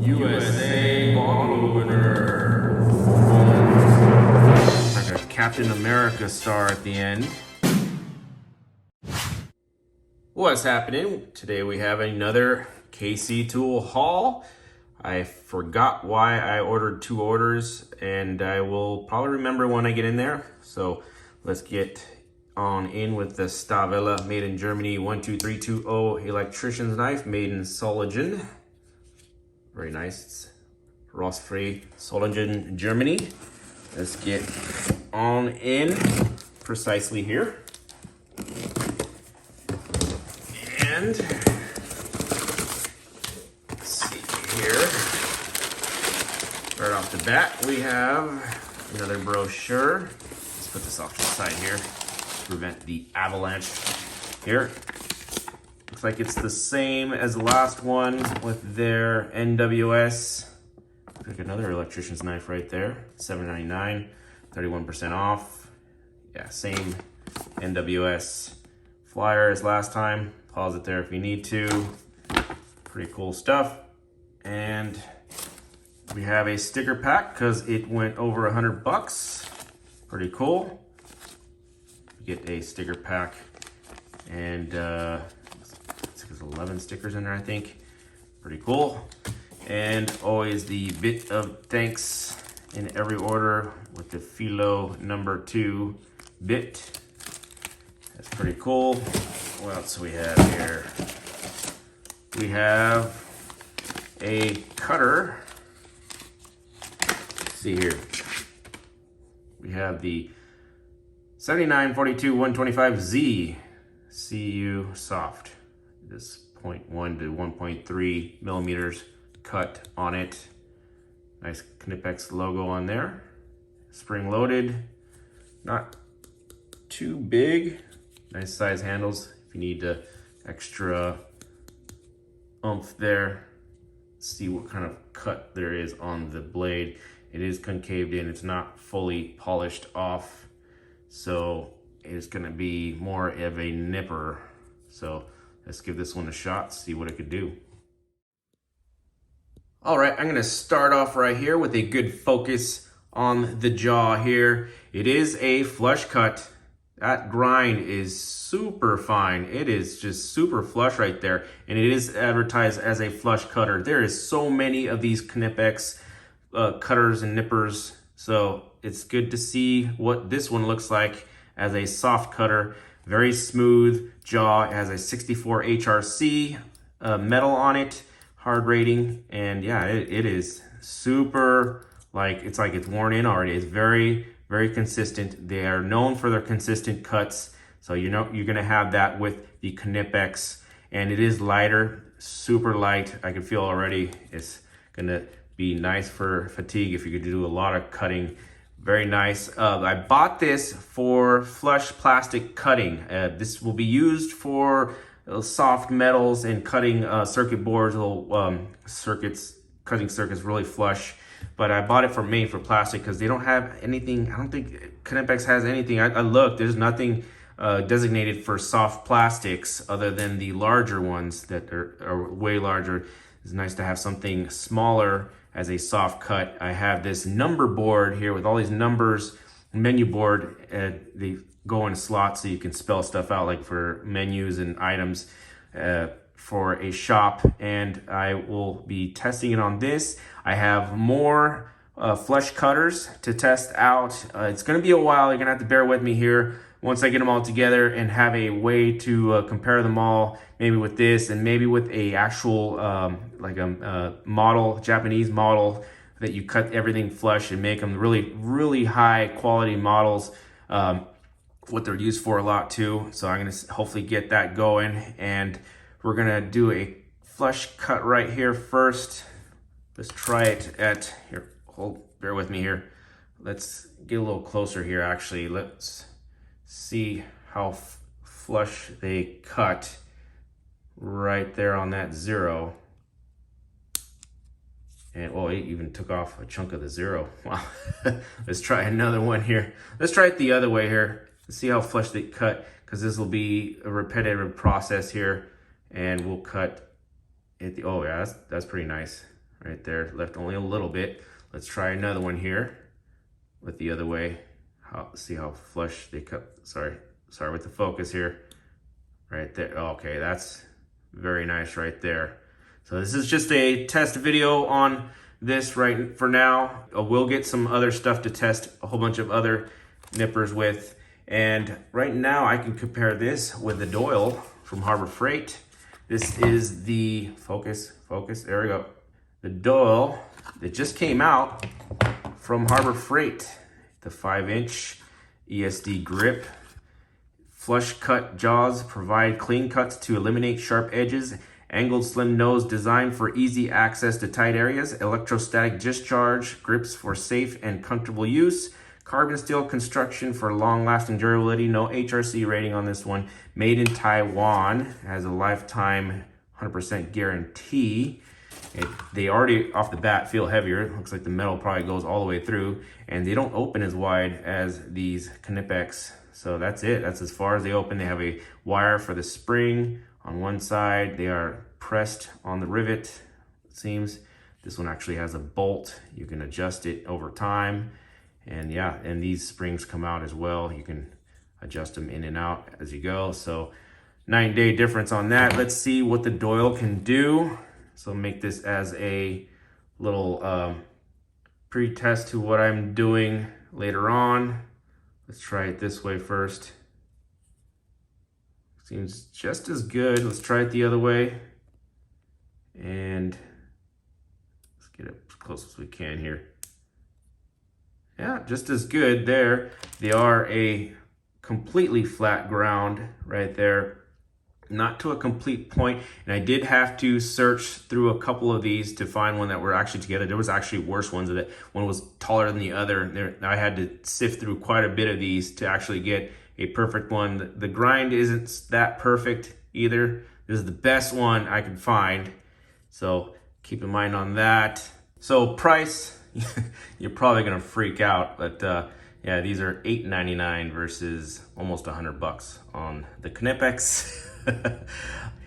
USA bottle opener. Like a Captain America star at the end. What's happening? Today we have another Kctool haul. I forgot why I ordered 2 orders, and I will probably remember when I get in there. So let's get on in with the Stavella made in Germany 12320 electrician's knife made in Solingen. Very nice. It's rust-free Solingen, Germany. Let's get on in precisely here. And let's see here. Right off the bat, we have another brochure. Let's put this off to the side here to prevent the avalanche here. Looks like it's the same as the last one with their NWS. Looks like another electrician's knife right there. $7.99, 31% off. Yeah, same NWS flyer as last time. Pause it there if you need to. Pretty cool stuff. And we have a sticker pack because it went over $100. Pretty cool. You get a sticker pack, and there's 11 stickers in there, I think. Pretty cool. And always the bit of thanks in every order with the Philo #2 bit. That's pretty cool. What else do we have here? We have a cutter. Let's see here. We have the 7942-125Z CU soft. This 0.1 to 1.3 millimeters cut on it. Nice Knipex logo on there. Spring loaded. Not too big. Nice size handles if you need extra oomph there. Let's see what kind of cut there is on the blade. It is concaved in. It's not fully polished off. So it's going to be more of a nipper. So let's give this one a shot, see what it could do. All right, I'm going to start off right here with a good focus on the jaw here. It is a flush cut. That grind is super fine. It is just super flush right there. And it is advertised as a flush cutter. There is so many of these Knipex cutters and nippers. So it's good to see what this one looks like as a soft cutter. Very smooth jaw. It has a 64 HRC metal on it, hard rating. And yeah, it is super, it's like it's worn in already. It's very, very consistent. They are known for their consistent cuts. So you know you're gonna have that with the Knipex. And it is lighter, super light. I can feel already it's gonna be nice for fatigue if you could do a lot of cutting. Very nice. I bought this for flush plastic cutting. This will be used for soft metals and cutting circuit boards, little circuits, cutting circuits really flush. But I bought it made for plastic because they don't have anything. I don't think Knipex has anything. I looked, there's nothing designated for soft plastics other than the larger ones that are way larger. It's nice to have something smaller as a soft cut. I have this number board here with all these numbers, menu board. They go in slots so you can spell stuff out, like for menus and items for a shop. And I will be testing it on this. I have more flush cutters to test out. It's gonna be a while. You're gonna have to bear with me here once I get them all together and have a way to compare them all, maybe with this and maybe with a actual model, Japanese model, that you cut everything flush and make them really, really high quality models, what they're used for a lot too. So I'm gonna hopefully get that going, and we're gonna do a flush cut right here first. Let's try it at, here, bear with me here. Let's get a little closer here actually. Let's see how flush they cut right there on that 0. And oh, it even took off a chunk of the 0. Wow. Let's try another one here. Let's try it the other way here. Let's see how flush they cut, because this will be a repetitive process here, and we'll cut it. Oh yeah, that's pretty nice. right there. Left only a little bit. Let's try another one here with the other way. See how flush they cut. Sorry with the focus here. Right there. Okay, that's very nice right there. So this is just a test video on this right for now. We'll get some other stuff to test a whole bunch of other nippers with. And right now I can compare this with the Doyle from Harbor Freight. This is the focus, there we go. The Doyle that just came out from Harbor Freight. The 5-inch ESD grip. Flush cut jaws provide clean cuts to eliminate sharp edges. Angled slim nose designed for easy access to tight areas. Electrostatic discharge grips for safe and comfortable use. Carbon steel construction for long-lasting durability. No HRC rating on this one. Made in Taiwan. Has a lifetime 100% guarantee. They already off the bat feel heavier. It looks like the metal probably goes all the way through, and they don't open as wide as these Knipex. So that's it. That's as far as they open. They have a wire for the spring on one side. They are pressed on the rivet, it seems. This one actually has a bolt. You can adjust it over time. And yeah, and these springs come out as well. You can adjust them in and out as you go. So 9-day difference on that. Let's see what the Doyle can do. So make this as a little pre-test to what I'm doing later on. Let's try it this way first. Seems just as good. Let's try it the other way. And let's get it as close as we can here. Yeah, just as good there. They are a completely flat ground right there. Not to a complete point, and I did have to search through a couple of these to find one that were actually together. There was actually worse ones. That one was taller than the other. I had to sift through quite a bit of these to actually get a perfect one. The grind isn't that perfect either. This is the best one I could find, so keep in mind on that. So price, you're probably gonna freak out, but yeah, these are $8.99 versus almost $100 on the Knipex.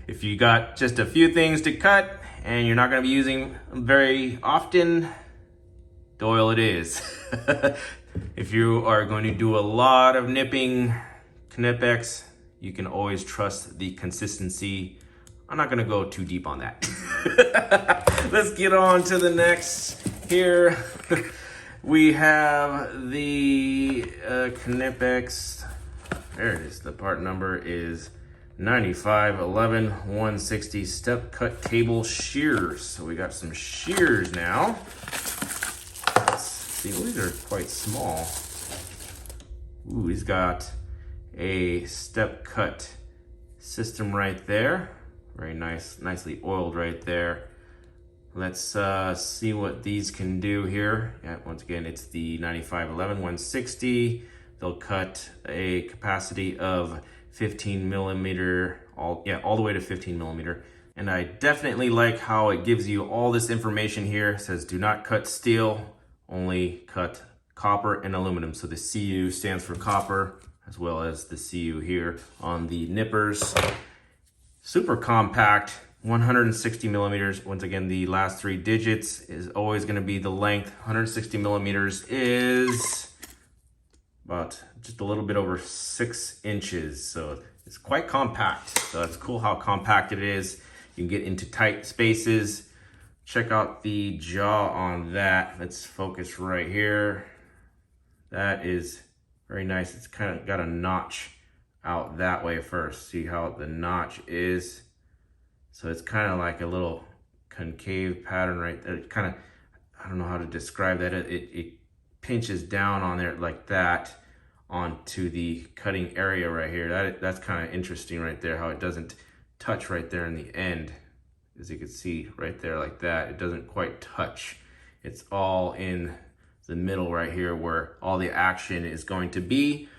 If you got just a few things to cut and you're not going to be using very often, Doyle it is. If you are going to do a lot of nipping, Knipex, you can always trust the consistency. I'm not going to go too deep on that. Let's get on to the next here. We have the Knipex. There it is. The part number is 9511-160 step cut cable shears. So we got some shears now. Let's see, these are quite small. Ooh, he's got a step cut system right there. Very nice, nicely oiled right there. Let's see what these can do here. Yeah, once again, it's the 9511-160. They'll cut a capacity of 15 millimeter, all the way to 15 millimeter. And I definitely like how it gives you all this information here. It says do not cut steel, only cut copper and aluminum. So the CU stands for copper, as well as the CU here on the nippers. Super compact, 160 millimeters. Once again, the last 3 digits is always gonna be the length. 160 millimeters is about just a little bit over 6 inches. So it's quite compact. So it's cool how compact it is. You can get into tight spaces. Check out the jaw on that. Let's focus right here. That is very nice. It's kind of got a notch out that way first. See how the notch is? So it's kind of like a little concave pattern right there. It kind of, I don't know how to describe that. It pinches down on there like that onto the cutting area right here. That's kind of interesting right there, how it doesn't touch right there in the end. As you can see right there like that, it doesn't quite touch. It's all in the middle right here where all the action is going to be.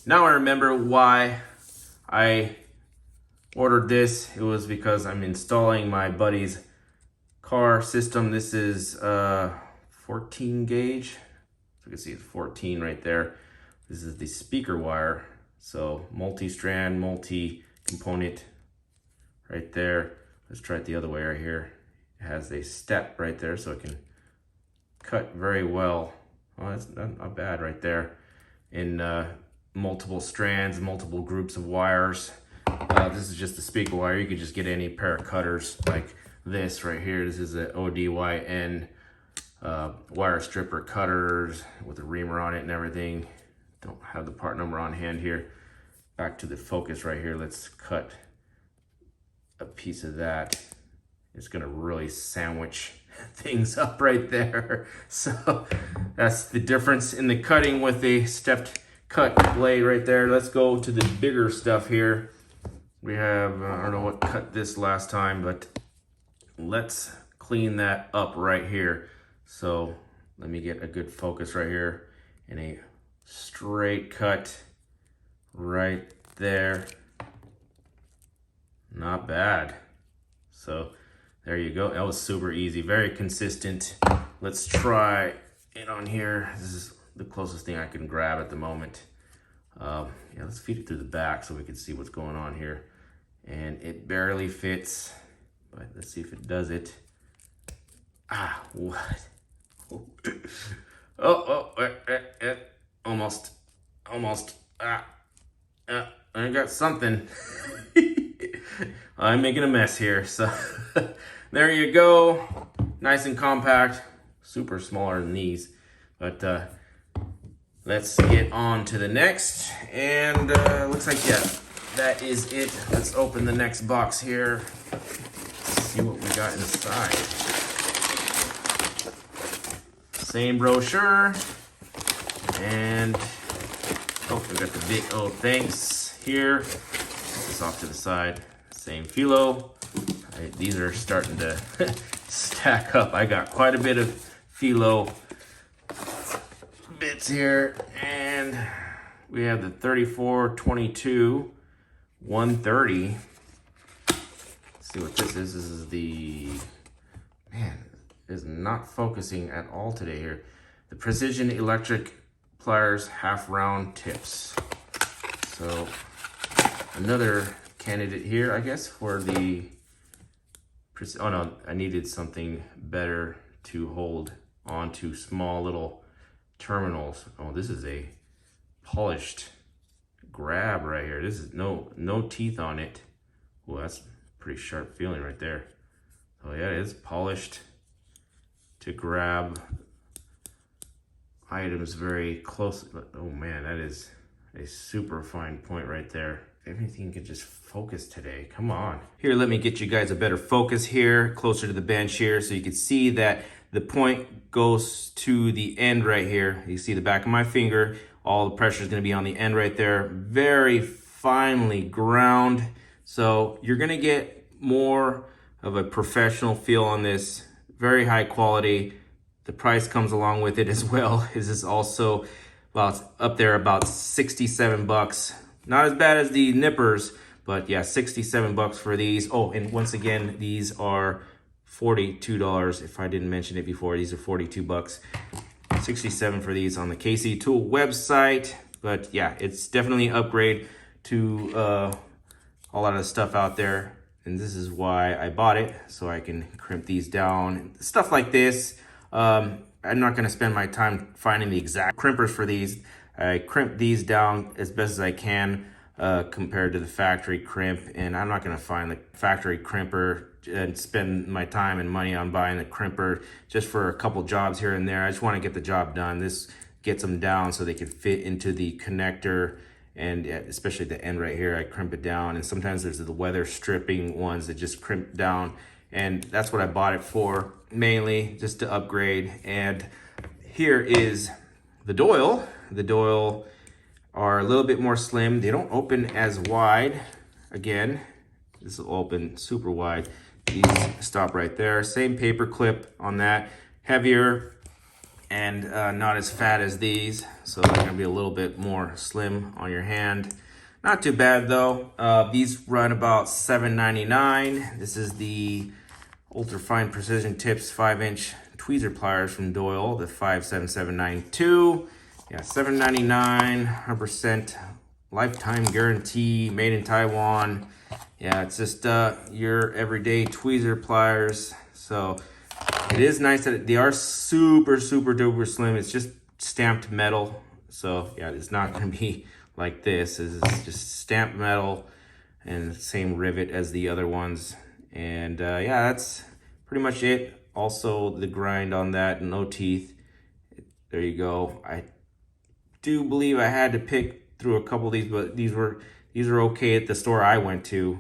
Now I remember why I ordered this. It was because I'm installing my buddy's car system. This is 14 gauge. So you can see it's 14 right there. This is the speaker wire. So multi-strand, multi-component right there. Let's try it the other way right here. It has a step right there, so it can cut very well. Oh, that's not bad right there. In multiple strands, multiple groups of wires. This is just a speaker wire. You could just get any pair of cutters like this right here. This is an ODYN wire stripper cutters with a reamer on it and everything. Don't have the part number on hand here. Back to the focus right here. Let's cut a piece of that. It's gonna really sandwich things up right there. So that's the difference in the cutting with a stepped cut blade right there. Let's go to the bigger stuff here. We have, I don't know what cut this last time, but let's clean that up right here. So let me get a good focus right here and a straight cut right there. Not bad. So there you go. That was super easy, very consistent. Let's try it on here. This is the closest thing I can grab at the moment. Yeah, let's feed it through the back so we can see what's going on here. And it barely fits, but let's see if it does it. Ah, what? Almost. I got something. I'm making a mess here, so there you go. Nice and compact, super smaller than these, but let's get on to the next. And looks like, yeah, that is it. Let's open the next box here. See what we got inside. Same brochure, and oh, we got the big oh thanks here. Put this off to the side. Same philo. These are starting to stack up. I got quite a bit of philo bits here, and we have the 34, 22, 130. Let's see what this is. This is the, man, it is not focusing at all today here. The Precision Electric Pliers half round tips. So another candidate here, I guess, for the, oh no, I needed something better to hold onto small little terminals. Oh, this is a polished grab right here. This is no teeth on it. Oh, that's pretty sharp feeling right there. Oh yeah, it is polished to grab items very closely. But oh man, that is a super fine point right there. Everything could just focus today. Come on. Here, let me get you guys a better focus here, closer to the bench here, so you can see that the point goes to the end right here. You see the back of my finger. All the pressure is going to be on the end right there. Very finely ground. So you're going to get more of a professional feel on this. Very high quality. The price comes along with it as well. This is also about up there, about 67 bucks. Not as bad as the nippers, but yeah, 67 bucks for these. Oh, and once again, these are $42. If I didn't mention it before, these are 42 bucks. 67 for these on the Kctool website. But yeah, it's definitely an upgrade to a lot of the stuff out there. And this is why I bought it, so I can crimp these down. Stuff like this. I'm not gonna spend my time finding the exact crimpers for these. I crimp these down as best as I can compared to the factory crimp, and I'm not gonna find the factory crimper and spend my time and money on buying the crimper just for a couple jobs here and there. I just wanna get the job done. This gets them down so they can fit into the connector, and especially the end right here, I crimp it down. And sometimes there's the weather stripping ones that just crimp down, and that's what I bought it for, mainly just to upgrade. And here is the Doyle. The Doyle are a little bit more slim. They don't open as wide. Again, this will open super wide. These stop right there. Same paper clip on that. Heavier and not as fat as these. So they're gonna be a little bit more slim on your hand. Not too bad though. These run about $7.99. This is the Ultra Fine Precision Tips 5-inch tweezer pliers from Doyle, the 57792. Yeah, $7.99, 100% lifetime guarantee, made in Taiwan. Yeah, it's just your everyday tweezer pliers. So it is nice that they are super duper slim. It's just stamped metal. So yeah, it's not going to be like this. It's just stamped metal and the same rivet as the other ones. And yeah, that's pretty much it. Also the grind on that, no teeth. There you go. I do believe I had to pick through a couple of these, but these were okay at the store I went to.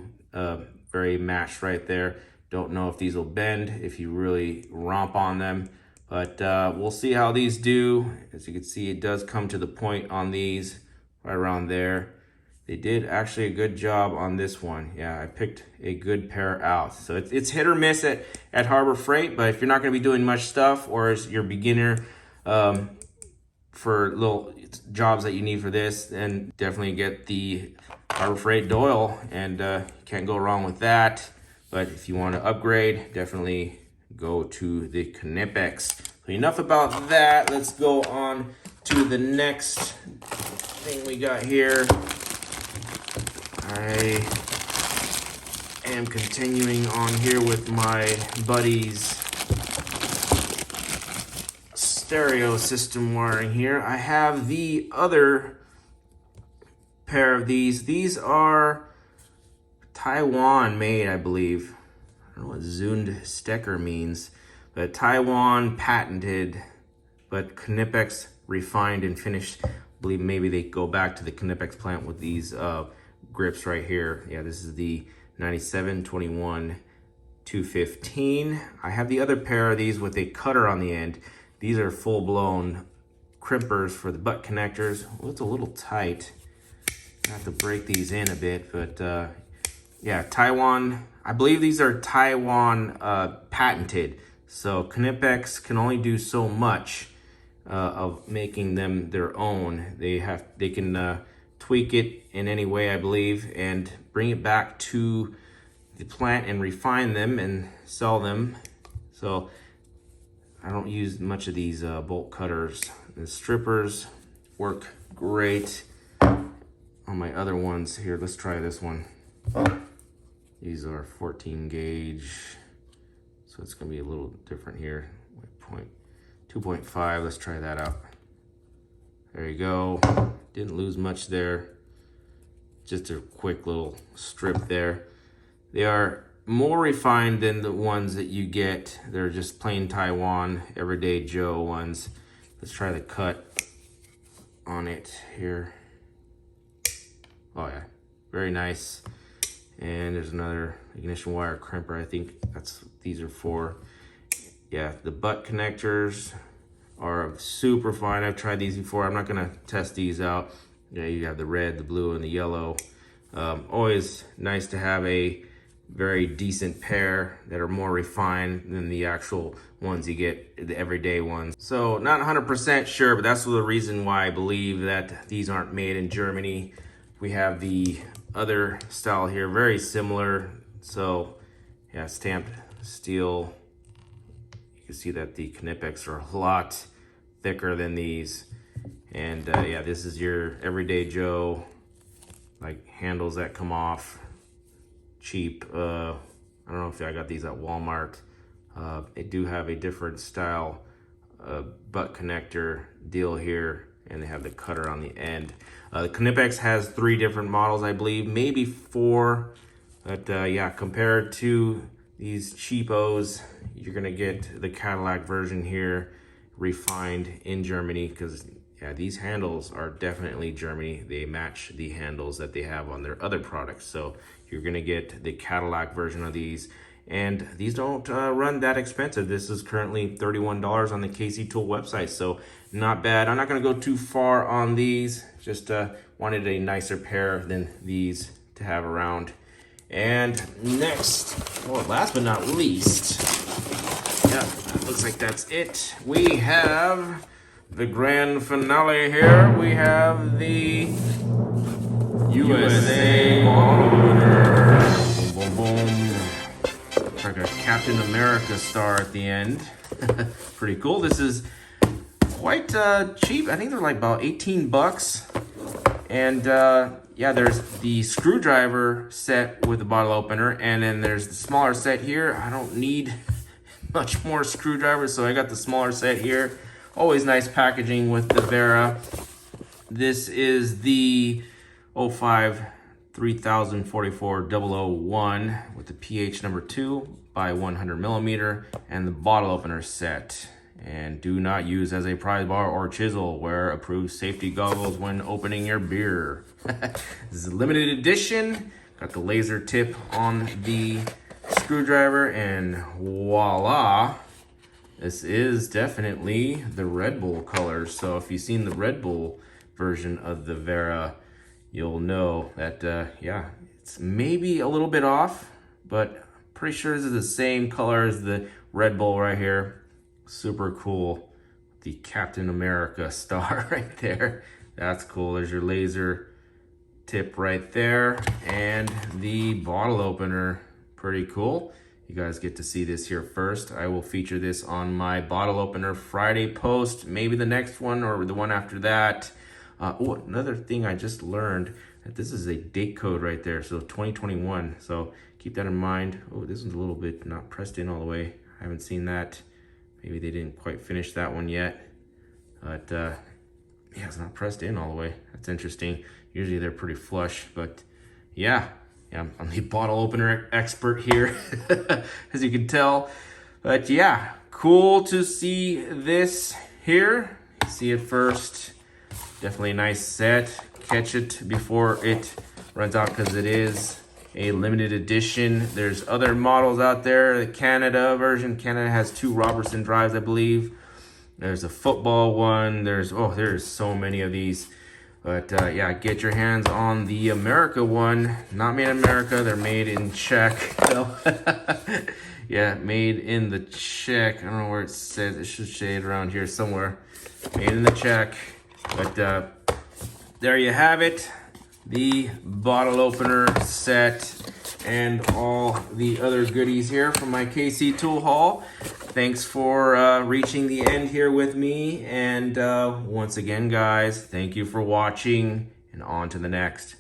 Very matched right there. Don't know if these will bend if you really romp on them, but we'll see how these do. As you can see, it does come to the point on these right around there. They did actually a good job on this one. Yeah, I picked a good pair out. So it's hit or miss at Harbor Freight, but if you're not going to be doing much stuff, or as you're beginner for little jobs that you need for this, then definitely get the Harbor Freight Doyle, and can't go wrong with that. But if you want to upgrade, definitely go to the Knipex. So enough about that. Let's go on to the next thing we got here. I am continuing on here with my buddy's stereo system wiring here. I have the other pair of these. These are Taiwan made, I believe. I don't know what Zund Stecker means, but Taiwan patented, but Knipex refined and finished. I believe maybe they go back to the Knipex plant with these grips right here. Yeah, this is the 9721 215. I have the other pair of these with a cutter on the end. These are full-blown crimpers for the butt connectors. Well, it's a little tight. I have to break these in a bit, but yeah, Taiwan. I believe these are Taiwan patented. So Knipex can only do so much of making them their own. They can tweak it in any way, I believe, and bring it back to the plant and refine them and sell them. So I don't use much of these bolt cutters. The strippers work great on my other ones. Here, let's try this one. These are 14 gauge, so it's gonna be a little different here. 2.5, let's try that out. There you go. Didn't lose much there. Just a quick little strip there. They are more refined than the ones that you get. They're just plain Taiwan, everyday Joe ones. Let's try the cut on it here. Oh yeah, very nice. And there's another ignition wire crimper. I think these are for. Yeah, the butt connectors are super fine. I've tried these before. I'm not gonna test these out. Yeah, you have the red, the blue, and the yellow. Always nice to have a very decent pair that are more refined than the actual ones you get, the everyday ones. So not 100% sure, but that's the reason why I believe that these aren't made in Germany. We have the other style here, very similar. So yeah, stamped steel. You can see that the Knipex are a lot thicker than these. And yeah, this is your everyday Joe, like handles that come off. Cheap. I don't know if I got these at Walmart. They do have a different style butt connector deal here, and they have the cutter on the end. The Knipex has 3 different models, I believe, maybe 4. But yeah, compared to these cheapos, you're gonna get the Cadillac version here, refined in Germany, because yeah, these handles are definitely Germany. They match the handles that they have on their other products. So you're gonna get the Cadillac version of these. And these don't run that expensive. This is currently $31 on the Kctool website, so not bad. I'm not gonna go too far on these. Just wanted a nicer pair than these to have around. And next, well, last but not least, yeah, looks like that's it. We have the grand finale here. We have the USA motor. Boom, boom, boom. Like a Captain America star at the end. Pretty cool. This is quite cheap. I think they're like about 18 bucks. And yeah, there's the screwdriver set with the bottle opener, and then there's the smaller set here. I don't need much more screwdrivers, so I got the smaller set here. Always nice packaging with the Wera. This is the 05 3044 001 with the pH number 2 by 100 millimeter and the bottle opener set. And do not use as a pry bar or chisel. Wear approved safety goggles when opening your beer. This is a limited edition. Got the laser tip on the screwdriver, and voila. This is definitely the Red Bull colors. So if you've seen the Red Bull version of the Wera, you'll know that, yeah, it's maybe a little bit off, but pretty sure this is the same color as the Red Bull right here. Super cool. The Captain America star right there. That's cool. There's your laser tip right there. And the bottle opener. Pretty cool. You guys get to see this here first. I will feature this on my bottle opener Friday post. Maybe the next one or the one after that. Oh, another thing I just learned, that this is a date code right there. So 2021. So keep that in mind. Oh, this one's a little bit not pressed in all the way. I haven't seen that. Maybe they didn't quite finish that one yet, but yeah, it's not pressed in all the way. That's interesting. Usually they're pretty flush, but yeah, I'm the bottle opener expert here, as you can tell. But yeah, cool to see this here. See it first. Definitely a nice set. Catch it before it runs out, because it is a limited edition. There's other models out there. The Canada version. Canada has 2 Robertson drives, I believe. There's a football one. There's so many of these. But yeah, get your hands on the America one. Not made in America. They're made in Czech. So yeah, made in the Czech. I don't know where it says. It should say it around here somewhere. Made in the Czech. But there you have it. The bottle opener set and all the other goodies here from my Kctool haul. Thanks for reaching the end here with me. And once again, guys, thank you for watching, and on to the next.